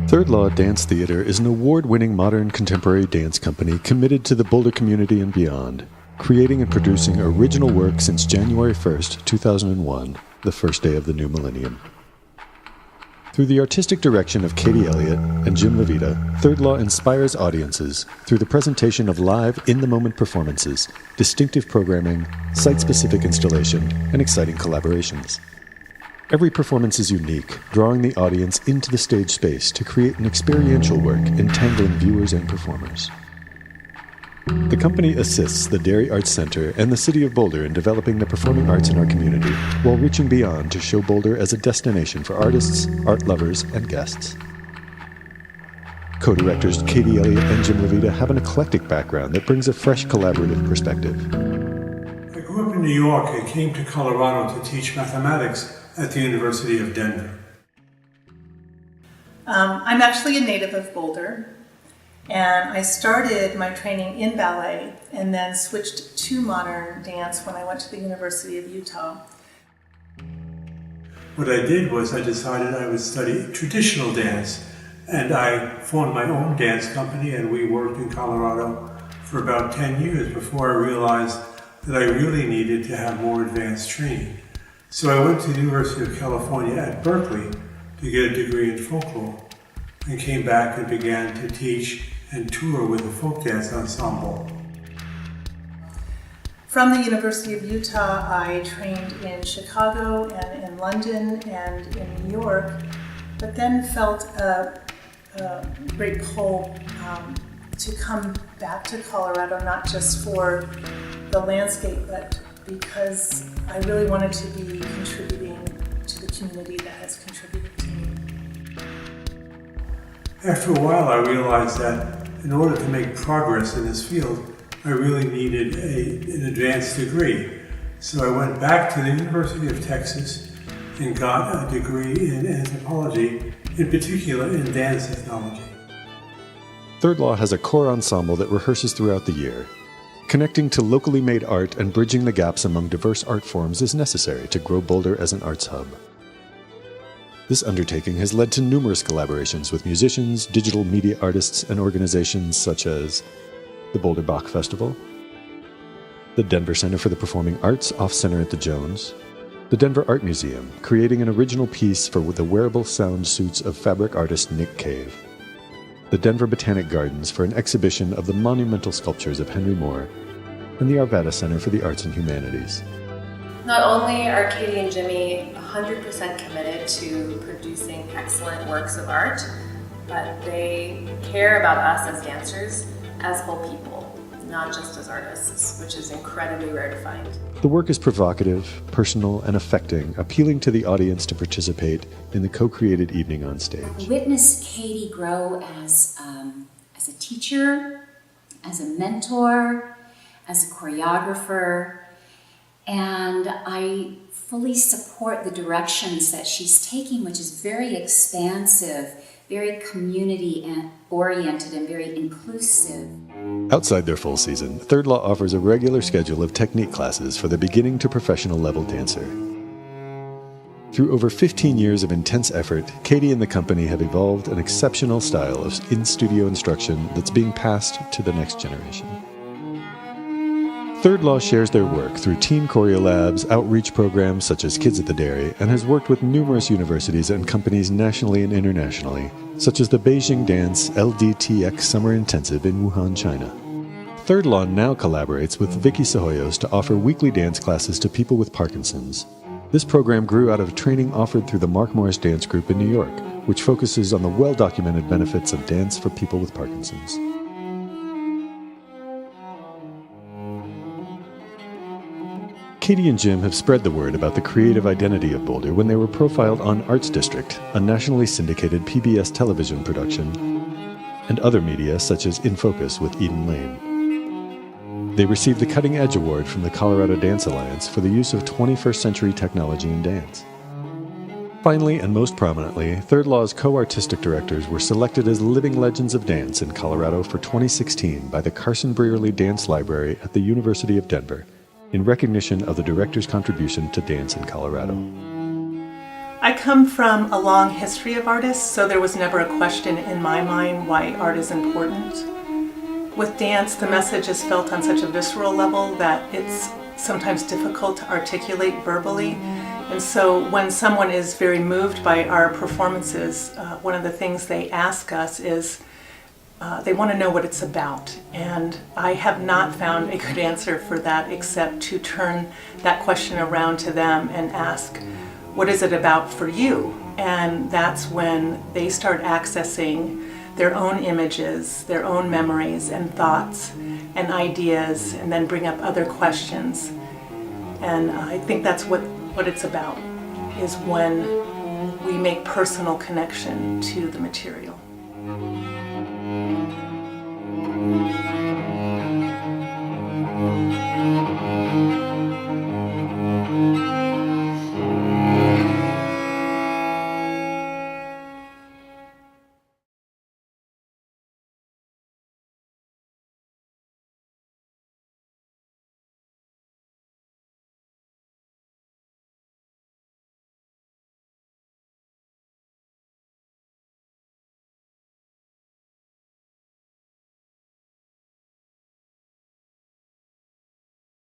Third Law Dance Theater is an award-winning modern contemporary dance company committed to the Boulder community and beyond, creating and producing original work since January 1st, 2001, the first day of the new millennium. Through the artistic direction of Katie Elliott and Jim Levita, Third Law inspires audiences through the presentation of live, in-the-moment performances, distinctive programming, site-specific installation, and exciting collaborations. Every performance is unique, drawing the audience into the stage space to create an experiential work entangling viewers and performers. The company assists the Dairy Arts Center and the City of Boulder in developing the performing arts in our community, while reaching beyond to show Boulder as a destination for artists, art lovers, and guests. Co-directors Katie Elliott and Jim Levita have an eclectic background that brings a fresh collaborative perspective. I grew up in New York and came to Colorado to teach mathematics at the University of Denver. I'm actually a native of Boulder, and I started my training in ballet and then switched to modern dance when I went to the University of Utah. What I did was I decided I would study traditional dance, and I formed my own dance company, and we worked in Colorado for about 10 years before I realized that I really needed to have more advanced training. So I went to the University of California at Berkeley to get a degree in folklore, and came back and began to teach and tour with a folk dance ensemble. From the University of Utah, I trained in Chicago and in London and in New York, but then felt a great pull to come back to Colorado, not just for the landscape, but because I really wanted to be contributing to the community that has contributed to me. After a while, I realized that in order to make progress in this field, I really needed an advanced degree. So I went back to the University of Texas and got a degree in anthropology, in particular in dance ethnology. Third Law has a core ensemble that rehearses throughout the year. Connecting to locally made art and bridging the gaps among diverse art forms is necessary to grow Boulder as an arts hub. This undertaking has led to numerous collaborations with musicians, digital media artists, and organizations such as the Boulder Bach Festival, the Denver Center for the Performing Arts off-center at the Jones, the Denver Art Museum, creating an original piece for the wearable sound suits of fabric artist Nick Cave, the Denver Botanic Gardens for an exhibition of the monumental sculptures of Henry Moore, and the Arvada Center for the Arts and Humanities. Not only are Katie and Jimmy 100% committed to producing excellent works of art, but they care about us as dancers, as whole people, not just as artists, which is incredibly rare to find. The work is provocative, personal, and affecting, appealing to the audience to participate in the co-created evening on stage. Witness Katie grow as a teacher, as a mentor, as a choreographer, and I fully support the directions that she's taking, which is very expansive, very community-oriented, and very inclusive. Outside their full season, Third Law offers a regular schedule of technique classes for the beginning to professional level dancer. Through over 15 years of intense effort, Katie and the company have evolved an exceptional style of in-studio instruction that's being passed to the next generation. Third Law shares their work through teen choreo labs, outreach programs such as Kids at the Dairy, and has worked with numerous universities and companies nationally and internationally, such as the Beijing Dance LDTX Summer Intensive in Wuhan, China. Third Law now collaborates with Vicky Sahoyos to offer weekly dance classes to people with Parkinson's. This program grew out of training offered through the Mark Morris Dance Group in New York, which focuses on the well-documented benefits of dance for people with Parkinson's. Katie and Jim have spread the word about the creative identity of Boulder when they were profiled on Arts District, a nationally syndicated PBS television production, and other media such as In Focus with Eden Lane. They received the Cutting Edge Award from the Colorado Dance Alliance for the use of 21st century technology in dance. Finally, and most prominently, Third Law's co-artistic directors were selected as living legends of dance in Colorado for 2016 by the Carson Brearley Dance Library at the University of Denver, in recognition of the director's contribution to dance in Colorado. I come from a long history of artists, so there was never a question in my mind why art is important. With dance, the message is felt on such a visceral level that it's sometimes difficult to articulate verbally. And so when someone is very moved by our performances, one of the things they ask us is they want to know what it's about. And I have not found a good answer for that except to turn that question around to them and ask, what is it about for you? And that's when they start accessing their own images, their own memories and thoughts and ideas, and then bring up other questions. And I think that's what it's about, is when we make personal connection to the material.